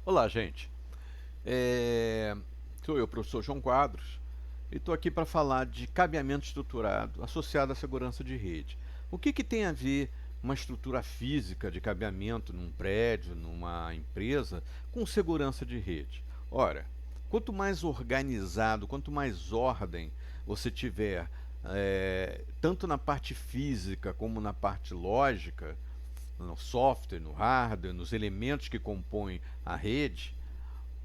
Olá, gente. É, Sou eu, professor João Quadros, e estou aqui para falar de cabeamento estruturado associado à segurança de rede. O que tem a ver uma estrutura física de cabeamento num prédio, numa empresa, com segurança de rede? Ora, quanto mais organizado, quanto mais ordem você tiver, tanto na parte física como na parte lógica, no software, no hardware, nos elementos que compõem a rede,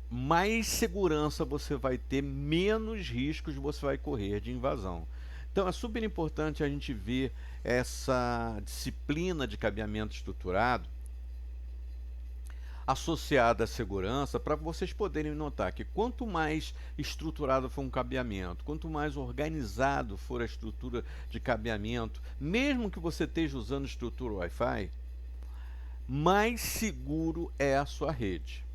mais segurança você vai ter, menos riscos você vai correr de invasão. Então é super importante a gente ver essa disciplina de cabeamento estruturado associada à segurança, para vocês poderem notar que quanto mais estruturado for um cabeamento, quanto mais organizado for a estrutura de cabeamento, mesmo que você esteja usando estrutura Wi-Fi, mais seguro é a sua rede.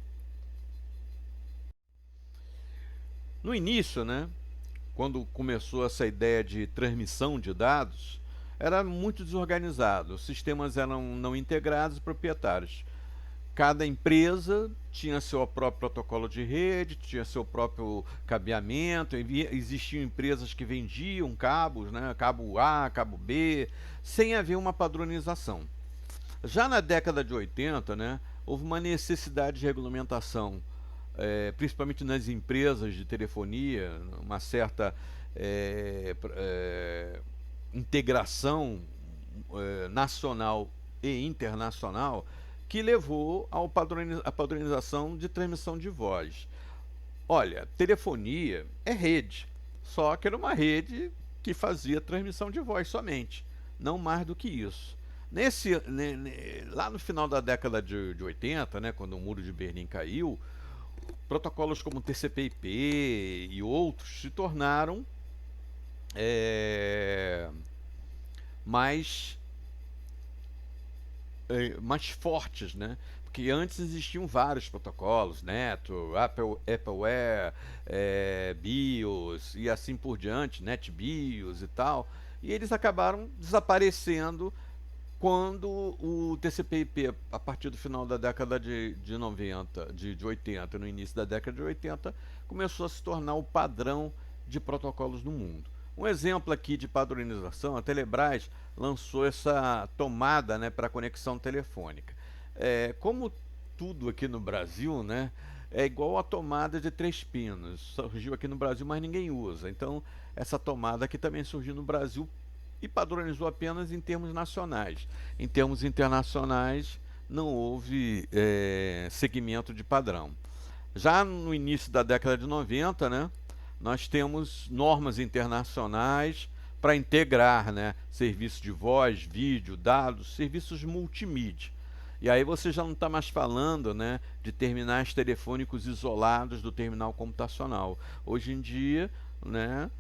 No início, né, quando começou essa ideia de transmissão de dados, era muito desorganizado. Os sistemas eram não integrados e proprietários. Cada empresa tinha seu próprio protocolo de rede, tinha seu próprio cabeamento. Existiam empresas que vendiam cabos, né, cabo A, cabo B, sem haver uma padronização. Já na década de 80, né, houve uma necessidade de regulamentação, principalmente nas empresas de telefonia, uma certa integração nacional e internacional, que levou à padronização de transmissão de voz. Olha, telefonia é rede, só que era uma rede que fazia transmissão de voz somente, não mais do que isso. Lá no final da década de 80, né, quando o muro de Berlim caiu, protocolos como TCP/IP e outros se tornaram é, mais, mais fortes, né? Porque antes existiam vários protocolos, Network, Appleware, BIOS e assim por diante, NetBIOS e tal, e eles acabaram desaparecendo quando o TCP/IP, a partir do final da década de 90, de 80, no início da década de 80, começou a se tornar o padrão de protocolos no mundo. Um exemplo aqui de padronização, a Telebrás lançou essa tomada, né, para conexão telefônica. Como tudo aqui no Brasil, né, é igual a tomada de 3 pinos. Surgiu aqui no Brasil, mas ninguém usa. Então, essa tomada aqui também surgiu no Brasil e padronizou apenas em termos nacionais. Em termos internacionais, não houve segmento de padrão. Já no início da década de 90, né, nós temos normas internacionais para integrar, né, serviços de voz, vídeo, dados, serviços multimídia. E aí você já não está mais falando, né, de terminais telefônicos isolados do terminal computacional. Hoje em dia, né,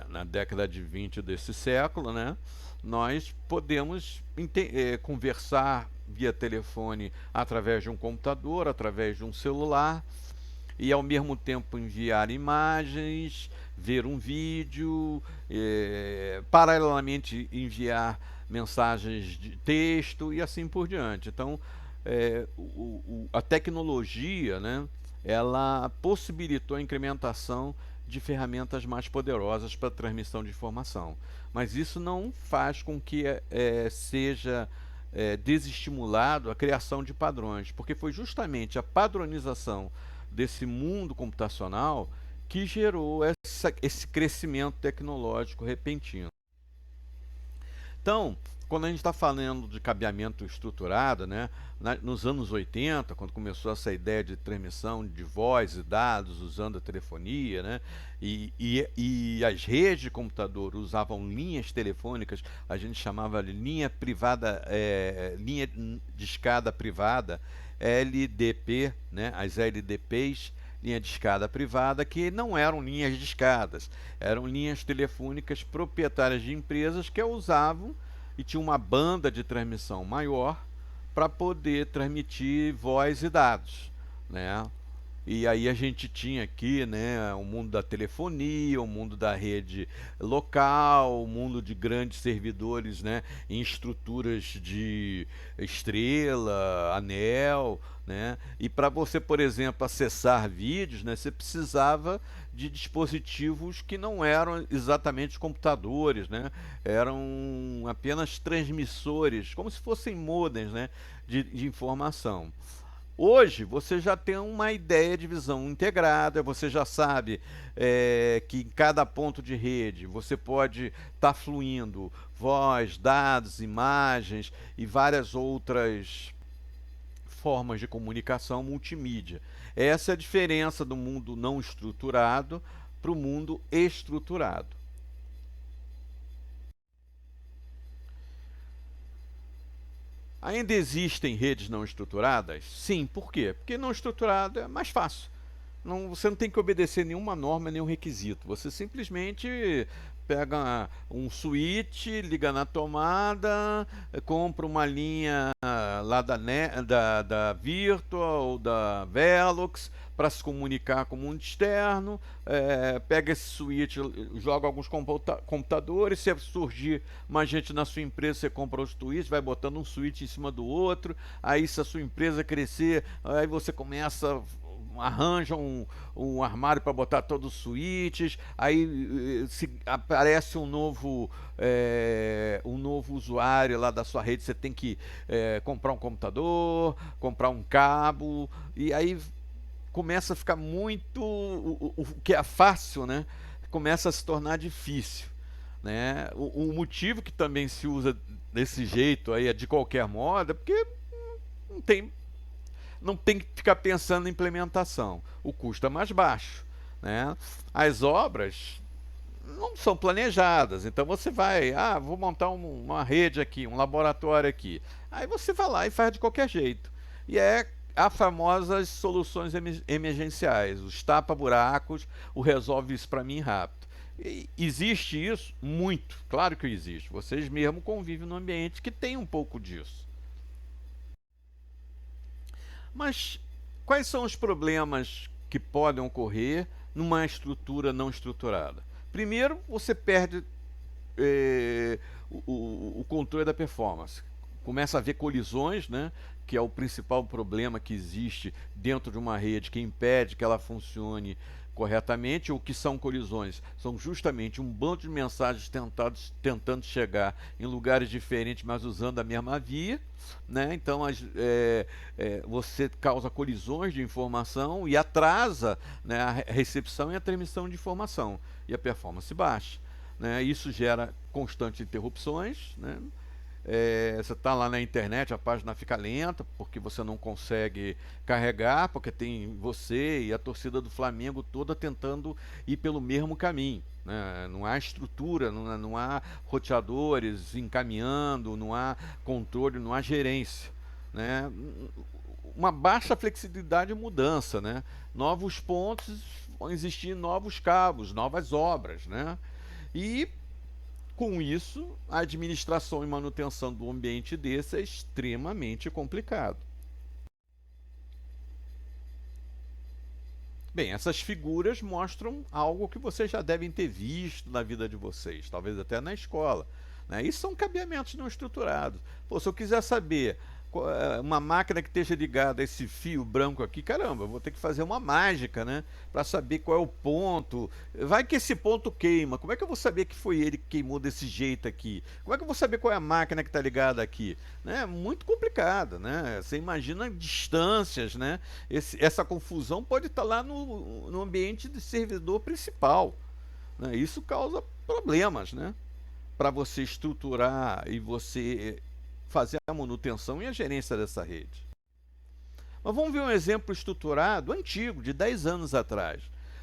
na década de 20 desse século, né, nós podemos conversar via telefone através de um computador, através de um celular, e ao mesmo tempo enviar imagens, ver um vídeo, paralelamente enviar mensagens de texto e assim por diante. Então, a tecnologia, né, ela possibilitou a incrementação de ferramentas mais poderosas para a transmissão de informação. Mas isso não faz com que seja desestimulado a criação de padrões, porque foi justamente a padronização desse mundo computacional que gerou esse crescimento tecnológico repentino. Então, quando a gente está falando de cabeamento estruturado, né, nos anos 80, quando começou essa ideia de transmissão de voz e dados usando a telefonia, né, e as redes de computador usavam linhas telefônicas, a gente chamava de linha privada, linha de escada privada, LDP, né, as LDPs, linha de escada privada, que não eram linhas de escadas, eram linhas telefônicas proprietárias de empresas que usavam e tinha uma banda de transmissão maior para poder transmitir voz e dados, né? E aí a gente tinha aqui, né, o mundo da telefonia, o mundo da rede local, o mundo de grandes servidores, né, em estruturas de estrela, anel, né? E para você, por exemplo, acessar vídeos, né, você precisava de dispositivos que não eram exatamente computadores, né? Eram apenas transmissores, como se fossem modems, né, de informação. Hoje você já tem uma ideia de visão integrada, você já sabe que em cada ponto de rede você pode estar fluindo voz, dados, imagens e várias outras formas de comunicação multimídia. Essa é a diferença do mundo não estruturado para o mundo estruturado. Ainda existem redes não estruturadas? Sim, por quê? Porque não estruturado é mais fácil. Não, você não tem que obedecer nenhuma norma, nenhum requisito. Você simplesmente pega um switch, liga na tomada, compra uma linha lá da Virtua ou da Velox para se comunicar com o mundo externo, pega esse switch, joga alguns computadores, se surgir mais gente na sua empresa, você compra os switches, vai botando um switch em cima do outro, aí se a sua empresa crescer, aí você começa arranja um armário para botar todos os switches, aí se aparece um novo usuário lá da sua rede, você tem que comprar um computador, comprar um cabo, e aí começa a ficar muito, o que é fácil, né? Começa a se tornar difícil. Né? O motivo que também se usa desse jeito aí, é de qualquer modo, é porque não tem não tem que ficar pensando em implementação. O custo é mais baixo. Né? As obras não são planejadas. Então você vai, vou montar uma rede aqui, um laboratório aqui. Aí você vai lá e faz de qualquer jeito. E é as famosas soluções emergenciais, os tapa-buracos, o resolve isso para mim rápido. E existe isso? Muito. Claro que existe. Vocês mesmo convivem num ambiente que tem um pouco disso. Mas quais são os problemas que podem ocorrer numa estrutura não estruturada? Primeiro, você perde o controle da performance. Começa a haver colisões, né, que é o principal problema que existe dentro de uma rede que impede que ela funcione corretamente. O que são colisões? São justamente um bando de mensagens tentando chegar em lugares diferentes, mas usando a mesma via. Né? Então você causa colisões de informação e atrasa, né, a recepção e a transmissão de informação. E a performance baixa. Né? Isso gera constantes interrupções. Né? Você está lá na internet, a página fica lenta, porque você não consegue carregar, porque tem você e a torcida do Flamengo toda tentando ir pelo mesmo caminho. Né? Não há estrutura, não há roteadores encaminhando, não há controle, não há gerência. Né? Uma baixa flexibilidade e mudança. Né? Novos pontos, vão existir novos cabos, novas obras. Né? E com isso, a administração e manutenção do ambiente desse é extremamente complicado. Bem, essas figuras mostram algo que vocês já devem ter visto na vida de vocês, talvez até na escola. Né? Isso são cabeamentos não estruturados. Pô, se eu quiser saber uma máquina que esteja ligada a esse fio branco aqui, caramba, eu vou ter que fazer uma mágica, né? Para saber qual é o ponto. Vai que esse ponto queima. Como é que eu vou saber que foi ele que queimou desse jeito aqui? Como é que eu vou saber qual é a máquina que está ligada aqui? Né? Muito complicado, né? Você imagina distâncias, né? Essa confusão pode estar lá no ambiente de servidor principal. Né? Isso causa problemas, né? Para você estruturar e você fazer a manutenção e a gerência dessa rede. Mas vamos ver um exemplo estruturado antigo, de 10 anos atrás.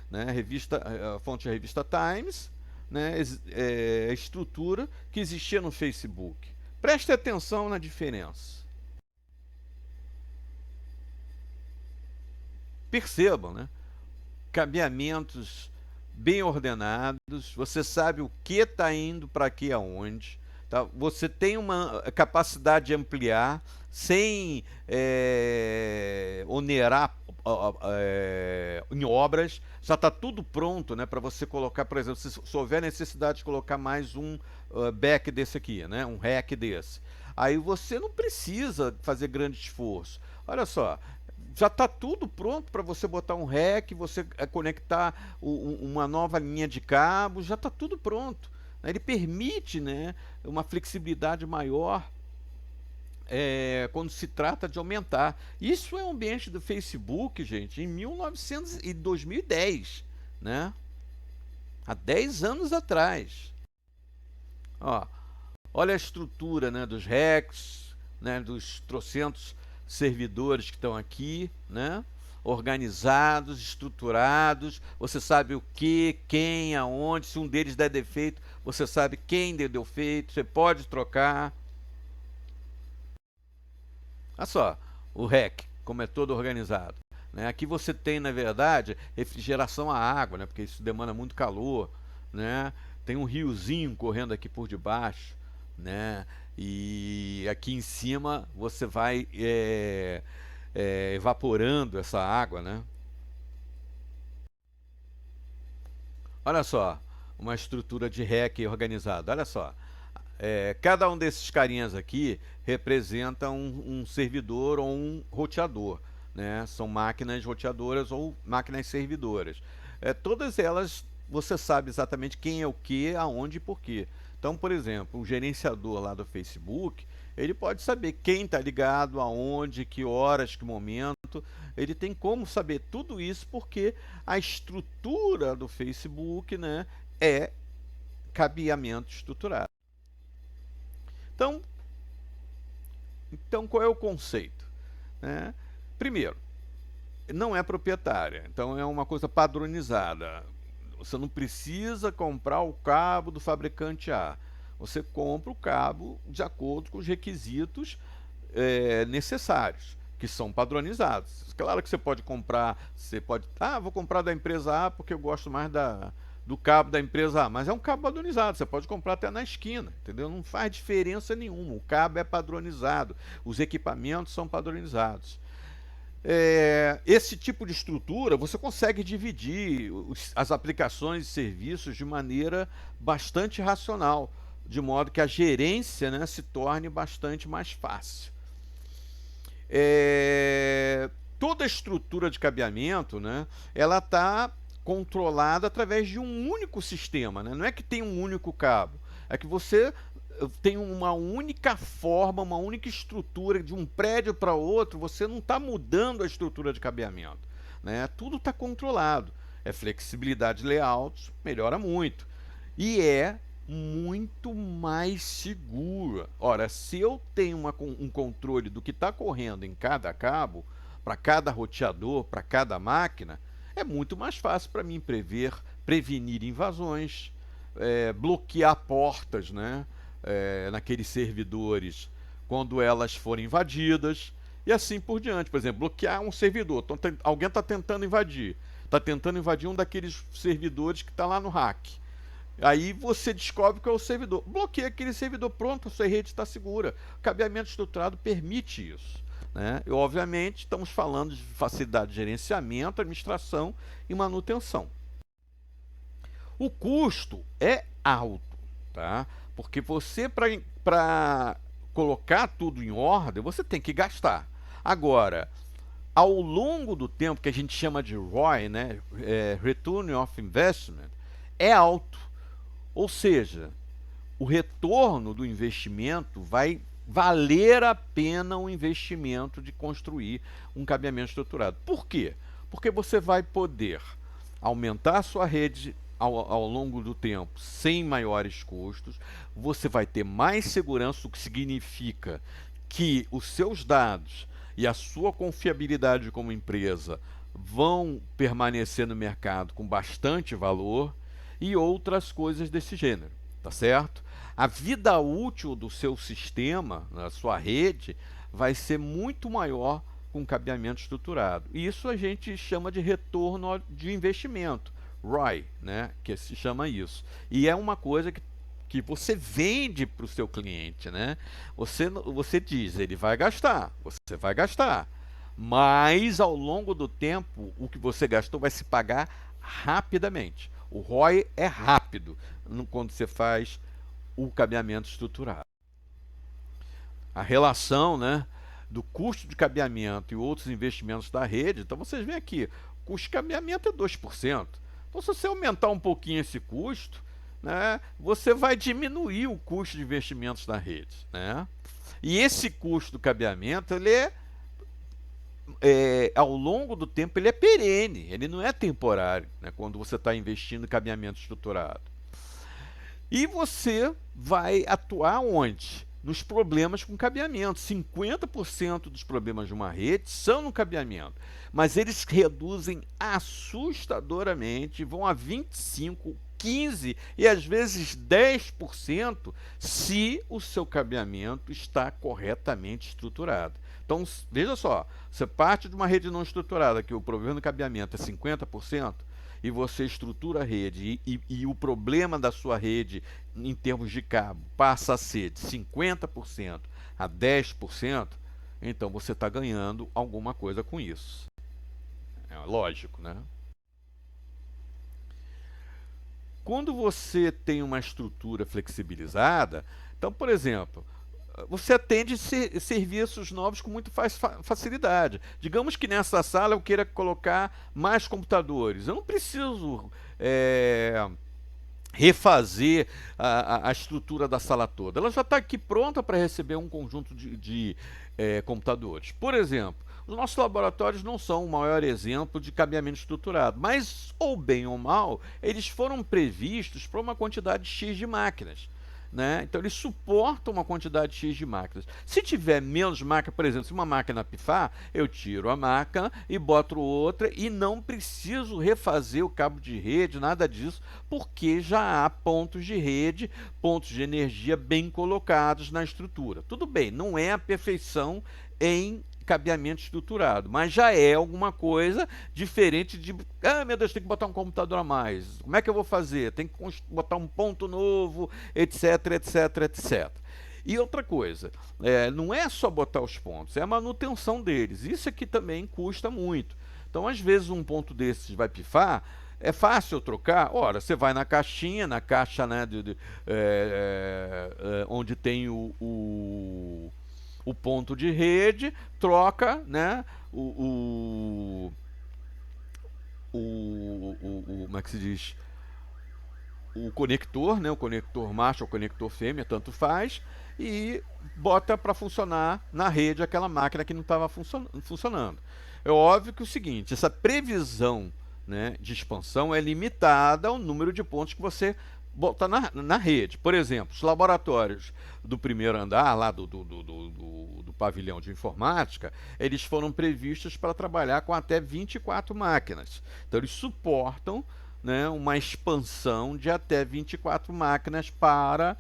Né? A fonte é a revista Times, né? A estrutura que existia no Facebook. Preste atenção na diferença. Percebam, né? Cabeamentos bem ordenados, você sabe o que está indo para que aonde. Tá? Você tem uma capacidade de ampliar sem onerar em obras, já está tudo pronto, né, para você colocar, por exemplo, se houver necessidade de colocar mais um back desse aqui, né, um rack desse. Aí você não precisa fazer grande esforço. Olha só, já está tudo pronto para você botar um rack, você conectar uma nova linha de cabos, já está tudo pronto. Ele permite, né, uma flexibilidade maior quando se trata de aumentar. Isso é um ambiente do Facebook, gente, em 1900 e 2010, né? Há 10 anos atrás. Ó, olha a estrutura, né, dos racks, né, dos trocentos servidores que estão aqui, né? Organizados, estruturados, você sabe o que, quem, aonde, se um deles der defeito, você sabe quem deu defeito, você pode trocar. Olha só, o REC, como é todo organizado. Né? Aqui você tem, na verdade, refrigeração à água, né? Porque isso demanda muito calor. Né? Tem um riozinho correndo aqui por debaixo. Né? E aqui em cima você vai evaporando essa água. Né? Olha só, uma estrutura de REC organizada. Olha só. Cada um desses carinhas aqui representa um servidor ou um roteador, né? São máquinas roteadoras ou máquinas servidoras. Todas elas você sabe exatamente quem é o que, aonde e por quê. Então, por exemplo, o gerenciador lá do Facebook, ele pode saber quem está ligado, aonde, que horas, que momento. Ele tem como saber tudo isso porque a estrutura do Facebook, né, é cabeamento estruturado. Então, qual é o conceito? Né? Primeiro, não é proprietária, então é uma coisa padronizada. Você não precisa comprar o cabo do fabricante A. Você compra o cabo de acordo com os requisitos necessários, que são padronizados. Claro que você pode comprar, vou comprar da empresa A porque eu gosto mais do cabo da empresa A, mas é um cabo padronizado, você pode comprar até na esquina, entendeu? Não faz diferença nenhuma, o cabo é padronizado, os equipamentos são padronizados. Esse tipo de estrutura você consegue dividir as aplicações e serviços de maneira bastante racional, de modo que a gerência, né, se torne bastante mais fácil. Toda a estrutura de cabeamento, né, ela está controlada através de um único sistema, né? Não é que tem um único cabo, é que você tem uma única forma, uma única estrutura de um prédio para outro, você não está mudando a estrutura de cabeamento. Né? Tudo está controlado. Flexibilidade de layout, melhora muito. E é muito mais segura. Ora, se eu tenho um controle do que está correndo em cada cabo, para cada roteador, para cada máquina, é muito mais fácil para mim prevenir invasões, bloquear portas, né? Naqueles servidores quando elas forem invadidas e assim por diante. Por exemplo, bloquear um servidor. Alguém está tentando invadir. Está tentando invadir um daqueles servidores que está lá no hack. Aí você descobre que é o servidor. Bloqueia aquele servidor, pronto, a sua rede está segura. O cabeamento estruturado permite isso. Né? E, obviamente, estamos falando de facilidade de gerenciamento, administração e manutenção. O custo é alto, tá? Porque você, para colocar tudo em ordem, você tem que gastar. Agora, ao longo do tempo, que a gente chama de ROI, né? Return of Investment, é alto. Ou seja, o retorno do investimento vai valer a pena o investimento de construir um cabeamento estruturado. Por quê? Porque você vai poder aumentar a sua rede ao longo do tempo sem maiores custos, você vai ter mais segurança, o que significa que os seus dados e a sua confiabilidade como empresa vão permanecer no mercado com bastante valor e outras coisas desse gênero, tá certo? A vida útil do seu sistema, da sua rede, vai ser muito maior com cabeamento estruturado. E isso a gente chama de retorno de investimento, ROI, né? Que se chama isso. E é uma coisa que você vende para o seu cliente, né? Você diz, ele vai gastar, você vai gastar. Mas ao longo do tempo, o que você gastou vai se pagar rapidamente. O ROI é rápido quando você faz o cabeamento estruturado. A relação, né, do custo de cabeamento e outros investimentos da rede, então vocês veem aqui, o custo de cabeamento é 2%. Então, se você aumentar um pouquinho esse custo, né, você vai diminuir o custo de investimentos na rede. Né? E esse custo do cabeamento, ele ao longo do tempo, ele é perene, ele não é temporário, né, quando você está investindo em cabeamento estruturado. E você vai atuar onde? Nos problemas com cabeamento. 50% dos problemas de uma rede são no cabeamento, mas eles reduzem assustadoramente, vão a 25%, 15% e às vezes 10% se o seu cabeamento está corretamente estruturado. Então, veja só, você parte de uma rede não estruturada, que o problema do cabeamento é 50%, e você estrutura a rede e o problema da sua rede em termos de cabo passa a ser de 50% a 10%, então você está ganhando alguma coisa com isso. É lógico, né? Quando você tem uma estrutura flexibilizada, então, por exemplo, você atende serviços novos com muita facilidade. Digamos que nessa sala eu queira colocar mais computadores. Eu não preciso refazer a estrutura da sala toda. Ela já está aqui pronta para receber um conjunto de computadores. Por exemplo, os nossos laboratórios não são o maior exemplo de cabeamento estruturado, mas, ou bem ou mal, eles foram previstos para uma quantidade X de máquinas. Né? Então eles suportam uma quantidade X de máquinas. Se tiver menos máquinas, por exemplo, se uma máquina pifar, eu tiro a máquina e boto outra e não preciso refazer o cabo de rede, nada disso, porque já há pontos de rede, pontos de energia bem colocados na estrutura. Tudo bem, não é a perfeição em cabeamento estruturado, mas já é alguma coisa diferente de, meu Deus, tem que botar um computador a mais, como é que eu vou fazer? Tem que botar um ponto novo, etc, etc, etc. E outra coisa, não é só botar os pontos, é a manutenção deles, isso aqui também custa muito. Então, às vezes, um ponto desses vai pifar, é fácil trocar? Ora, você vai na caixinha, na caixa, né, onde tem o ponto de rede, troca, né, como é que se diz? O conector, né, o conector macho ou conector fêmea, tanto faz, e bota para funcionar na rede aquela máquina que não estava funcionando. É óbvio que é o seguinte, essa previsão, né, de expansão é limitada ao número de pontos que você botar na rede. Por exemplo, os laboratórios do primeiro andar, lá do pavilhão de informática, eles foram previstos para trabalhar com até 24 máquinas. Então, eles suportam, né, uma expansão de até 24 máquinas para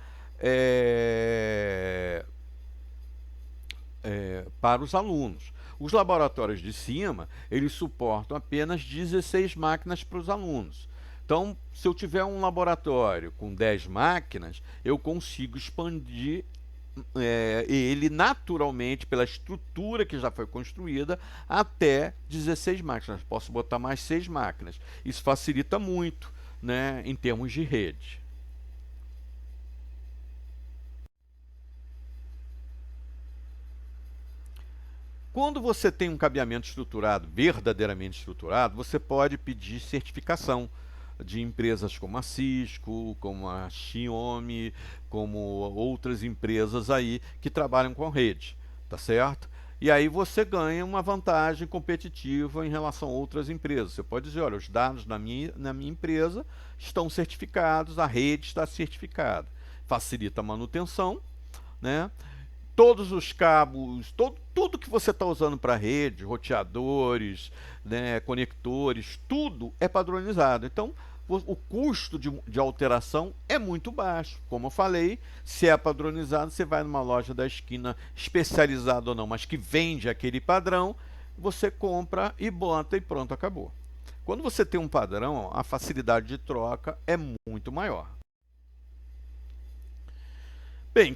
os alunos. Os laboratórios de cima, eles suportam apenas 16 máquinas para os alunos. Então, se eu tiver um laboratório com 10 máquinas, eu consigo expandir ele naturalmente, pela estrutura que já foi construída, até 16 máquinas. Posso botar mais 6 máquinas. Isso facilita muito, né, em termos de rede. Quando você tem um cabeamento estruturado, verdadeiramente estruturado, você pode pedir certificação de empresas como a Cisco, como a Xiaomi, como outras empresas aí que trabalham com rede, tá certo? E aí você ganha uma vantagem competitiva em relação a outras empresas. Você pode dizer, olha, os dados na minha empresa estão certificados, a rede está certificada. Facilita a manutenção, né? Todos os cabos, tudo que você está usando para a rede, roteadores, né, conectores, tudo é padronizado. Então, o custo de alteração é muito baixo. Como eu falei, se é padronizado, você vai numa loja da esquina, especializada ou não, mas que vende aquele padrão, você compra e bota e pronto, acabou. Quando você tem um padrão, a facilidade de troca é muito maior. Bem,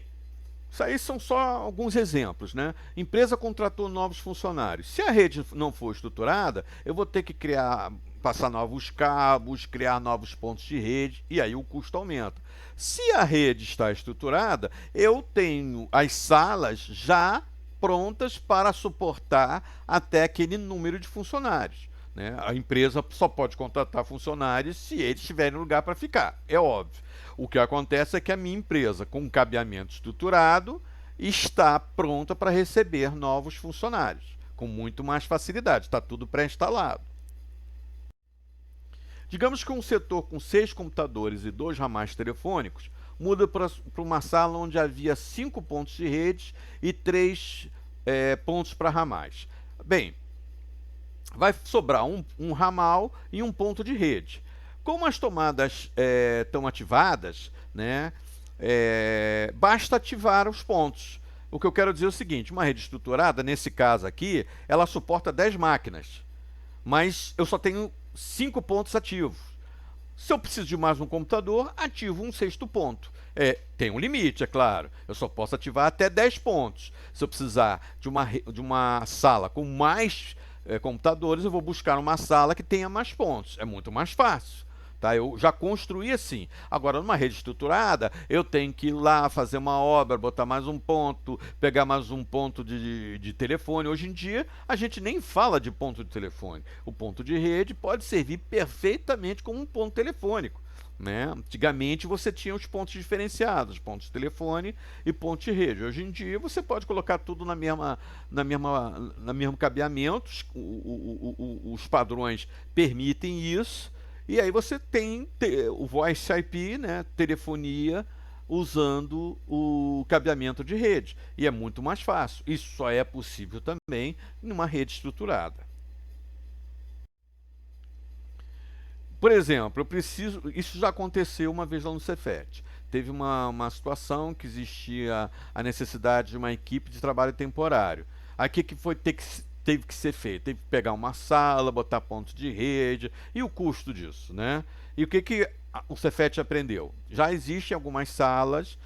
Isso aí são só alguns exemplos, né? Empresa contratou novos funcionários. Se a rede não for estruturada, eu vou ter que criar, passar novos cabos, criar novos pontos de rede, e aí o custo aumenta. Se a rede está estruturada, eu tenho as salas já prontas para suportar até aquele número de funcionários, né? A empresa só pode contratar funcionários se eles tiverem lugar para ficar, é óbvio. O que acontece é que a minha empresa, com um cabeamento estruturado, está pronta para receber novos funcionários, com muito mais facilidade, está tudo pré-instalado. Digamos que um setor com 6 computadores e 2 ramais telefônicos muda para uma sala onde havia 5 pontos de rede e 3 pontos para ramais. Bem, vai sobrar um ramal e um ponto de rede. Como as tomadas estão ativadas, né, basta ativar os pontos. O que eu quero dizer é o seguinte: uma rede estruturada, nesse caso aqui, ela suporta 10 máquinas, mas eu só tenho 5 pontos ativos. Se eu preciso de mais um computador, ativo um sexto ponto. Tem um limite, é claro. Eu só posso ativar até 10 pontos. Se eu precisar de uma sala com mais computadores, eu vou buscar uma sala que tenha mais pontos. É muito mais fácil. Tá? Eu já construí assim. Agora, numa rede estruturada, eu tenho que ir lá fazer uma obra, botar mais um ponto, pegar mais um ponto de telefone. Hoje em dia, a gente nem fala de ponto de telefone. O ponto de rede pode servir perfeitamente como um ponto telefônico. Né? Antigamente você tinha os pontos diferenciados, pontos de telefone e ponto de rede. Hoje em dia você pode colocar tudo na mesmo cabeamento, os padrões permitem isso, e aí você tem o Voice IP, né, telefonia, usando o cabeamento de rede. E é muito mais fácil. Isso só é possível também numa rede estruturada. Por exemplo, eu preciso. Isso já aconteceu uma vez lá no Cefet. Teve uma situação que existia a necessidade de uma equipe de trabalho temporário. Aí o que teve que ser feito? Teve que pegar uma sala, botar pontos de rede e o custo disso, né? E o que o Cefet aprendeu? Já existem algumas salas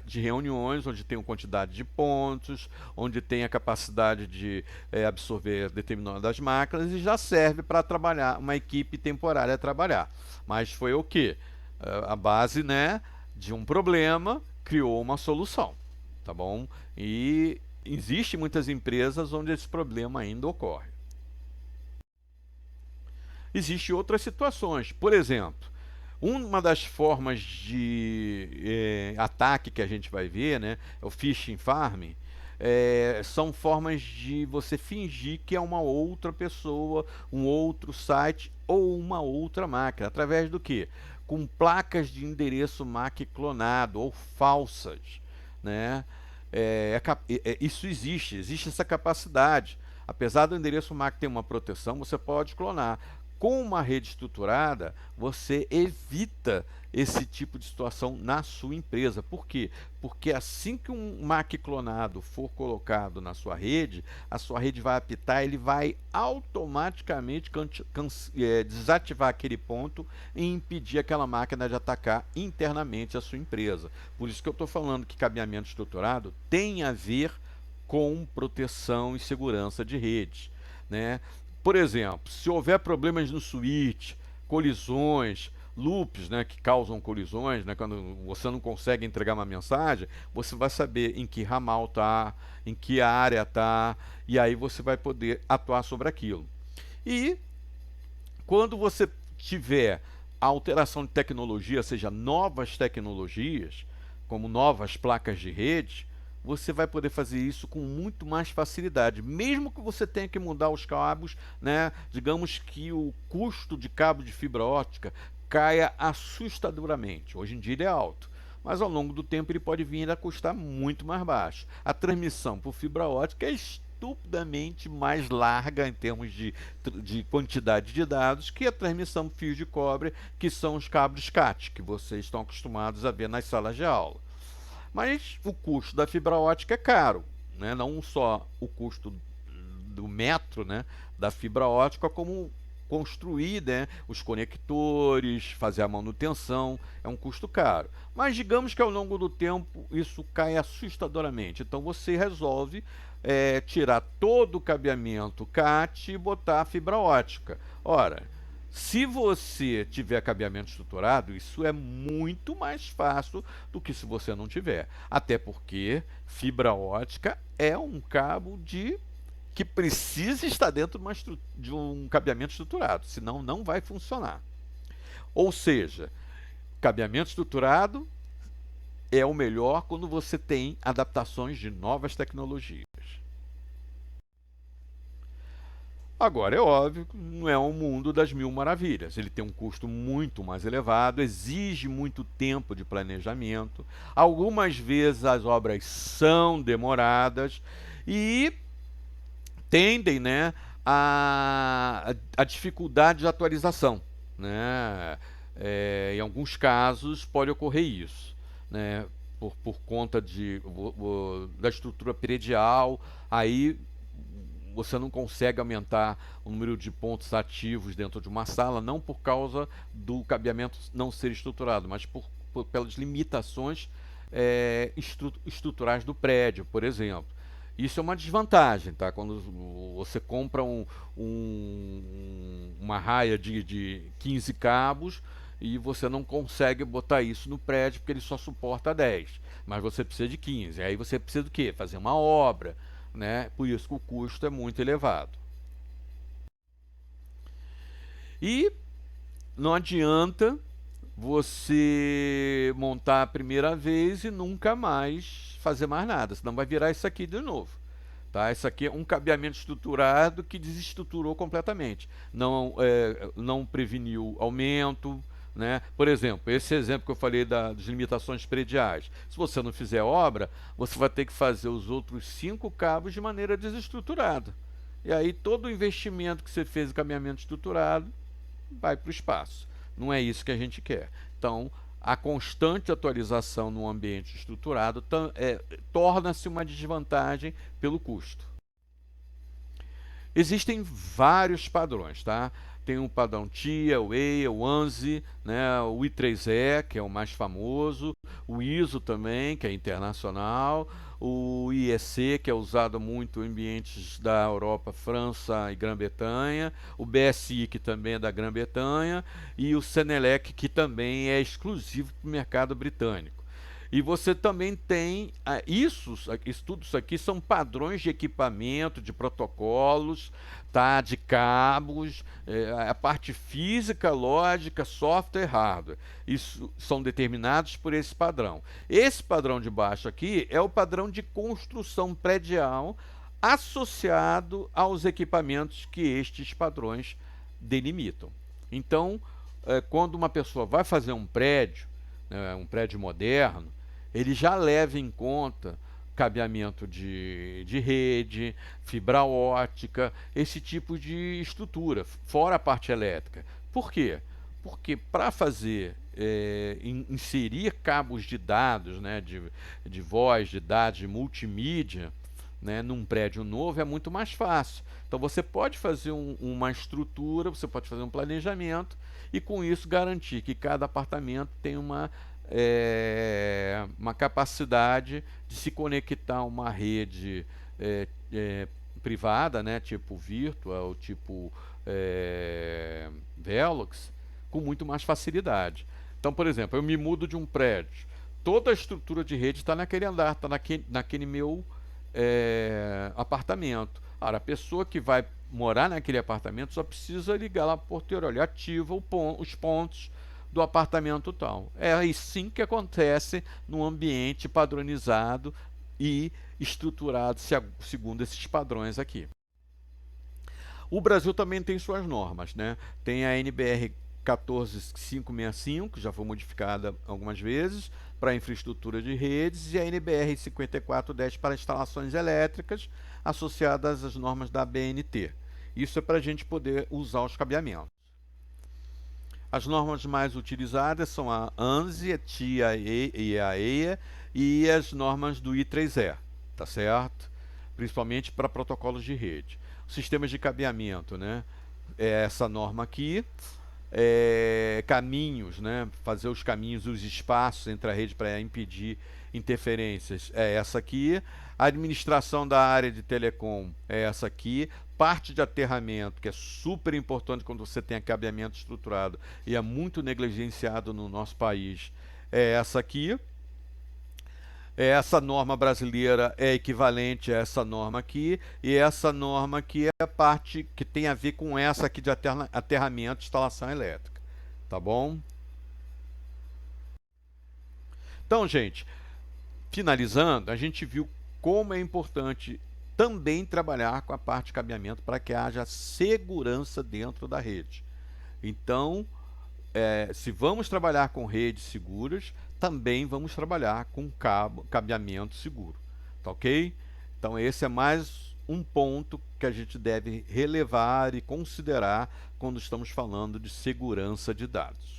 de reuniões onde tem uma quantidade de pontos, onde tem a capacidade de absorver determinadas máquinas e já serve para trabalhar, uma equipe temporária a trabalhar. Mas foi o que? A base, né, de um problema criou uma solução, tá bom? E existe muitas empresas onde esse problema ainda ocorre. Existem outras situações, por exemplo, uma das formas de ataque que a gente vai ver, né, é o phishing farming, são formas de você fingir que é uma outra pessoa, um outro site ou uma outra máquina. Através do quê? Com placas de endereço MAC clonado ou falsas, né? Isso existe essa capacidade. Apesar do endereço MAC ter uma proteção, você pode clonar. Com uma rede estruturada, você evita esse tipo de situação na sua empresa. Por quê? Porque assim que um MAC clonado for colocado na sua rede, a sua rede vai apitar, ele vai automaticamente desativar aquele ponto e impedir aquela máquina de atacar internamente a sua empresa. Por isso que eu estou falando que cabeamento estruturado tem a ver com proteção e segurança de rede, né? Por exemplo, se houver problemas no switch, colisões, loops, né, que causam colisões, né, quando você não consegue entregar uma mensagem, você vai saber em que ramal está, em que área está, e aí você vai poder atuar sobre aquilo. E quando você tiver a alteração de tecnologia, seja novas tecnologias, como novas placas de rede, você vai poder fazer isso com muito mais facilidade, mesmo que você tenha que mudar os cabos, né? Digamos que o custo de cabo de fibra ótica caia assustadoramente. Hoje em dia ele é alto, mas ao longo do tempo ele pode vir a custar muito mais baixo. A transmissão por fibra ótica é estupidamente mais larga em termos de quantidade de dados que a transmissão por fio de cobre, que são os cabos CAT, que vocês estão acostumados a ver nas salas de aula. Mas o custo da fibra ótica é caro, né? Não só o custo do metro, né, da fibra ótica, como construir, né, os conectores, fazer a manutenção, é um custo caro. Mas digamos que ao longo do tempo isso cai assustadoramente. Então você resolve tirar todo o cabeamento CAT e botar a fibra ótica. Ora, se você tiver cabeamento estruturado, isso é muito mais fácil do que se você não tiver. Até porque fibra ótica é um cabo que precisa estar dentro de um cabeamento estruturado, senão não vai funcionar. Ou seja, cabeamento estruturado é o melhor quando você tem adaptações de novas tecnologias. Agora, é óbvio que não é um mundo das mil maravilhas. Ele tem um custo muito mais elevado, exige muito tempo de planejamento. Algumas vezes as obras são demoradas e tendem, né, a dificuldade de atualização, né? Em alguns casos pode ocorrer isso, né? Por conta da estrutura predial, aí você não consegue aumentar o número de pontos ativos dentro de uma sala, não por causa do cabeamento não ser estruturado, mas pelas limitações estruturais do prédio, por exemplo. Isso é uma desvantagem, tá? Quando você compra uma raia de 15 cabos e você não consegue botar isso no prédio porque ele só suporta 10, mas você precisa de 15. Aí você precisa do quê? Fazer uma obra, né? Por isso que o custo é muito elevado. E não adianta você montar a primeira vez e nunca mais fazer mais nada, senão vai virar isso aqui de novo. Tá? Isso aqui é um cabeamento estruturado que desestruturou completamente. Não preveniu aumento. Né? Por exemplo, esse exemplo que eu falei das limitações prediais. Se você não fizer obra, você vai ter que fazer os outros 5 cabos de maneira desestruturada. E aí todo o investimento que você fez em cabeamento estruturado vai para o espaço. Não é isso que a gente quer. Então, a constante atualização no ambiente estruturado torna-se uma desvantagem pelo custo. Existem vários padrões, tá? Tem o padrão TIA, o EIA, o ANSI, né? O I3E, que é o mais famoso, o ISO também, que é internacional, o IEC, que é usado muito em ambientes da Europa, França e Grã-Bretanha, o BSI, que também é da Grã-Bretanha, e o CENELEC, que também é exclusivo para o mercado britânico. E você também tem tudo isso aqui são padrões de equipamento, de protocolos, tá? De cabos, a parte física, lógica, software, hardware. Isso são determinados por esse padrão. Esse padrão de baixo aqui é o padrão de construção predial associado aos equipamentos que estes padrões delimitam. Então, quando uma pessoa vai fazer um prédio, né, um prédio moderno, ele já leva em conta cabeamento de rede, fibra ótica, esse tipo de estrutura, fora a parte elétrica. Por quê? Porque para fazer, inserir cabos de dados, né, de voz, de dados, de multimídia, né, num prédio novo é muito mais fácil. Então você pode fazer uma estrutura, você pode fazer um planejamento e com isso garantir que cada apartamento tem uma capacidade de se conectar a uma rede privada, né, tipo Virtua, tipo Velox, com muito mais facilidade. Então, por exemplo, eu me mudo de um prédio, toda a estrutura de rede está naquele andar, está naquele meu apartamento. Ora, a pessoa que vai morar naquele apartamento só precisa ligar lá para o porteiro, olha, ativa os pontos do apartamento tal. É assim que acontece num ambiente padronizado e estruturado segundo esses padrões aqui. O Brasil também tem suas normas, né? Tem a NBR 14565, que já foi modificada algumas vezes, para infraestrutura de redes, e a NBR 5410 para instalações elétricas, associadas às normas da ABNT. Isso é para a gente poder usar os cabeamentos. As normas mais utilizadas são a ANSI, a TIA e a EIA e as normas do I3E, tá certo? Principalmente para protocolos de rede. Sistemas de cabeamento, né? é essa norma aqui. Caminhos, né? Fazer os caminhos, os espaços entre a rede para impedir interferências é essa aqui. A administração da área de telecom é essa aqui. Parte de aterramento, que é super importante quando você tem cabeamento estruturado e é muito negligenciado no nosso país, é essa aqui. Essa norma brasileira é equivalente a essa norma aqui, e essa norma aqui é a parte que tem a ver com essa aqui de aterramento e instalação elétrica. Tá bom? Então, gente, finalizando, a gente viu como é importante também trabalhar com a parte de cabeamento para que haja segurança dentro da rede. Então, se vamos trabalhar com redes seguras, também vamos trabalhar com cabeamento seguro, tá ok? Então esse é mais um ponto que a gente deve relevar e considerar quando estamos falando de segurança de dados.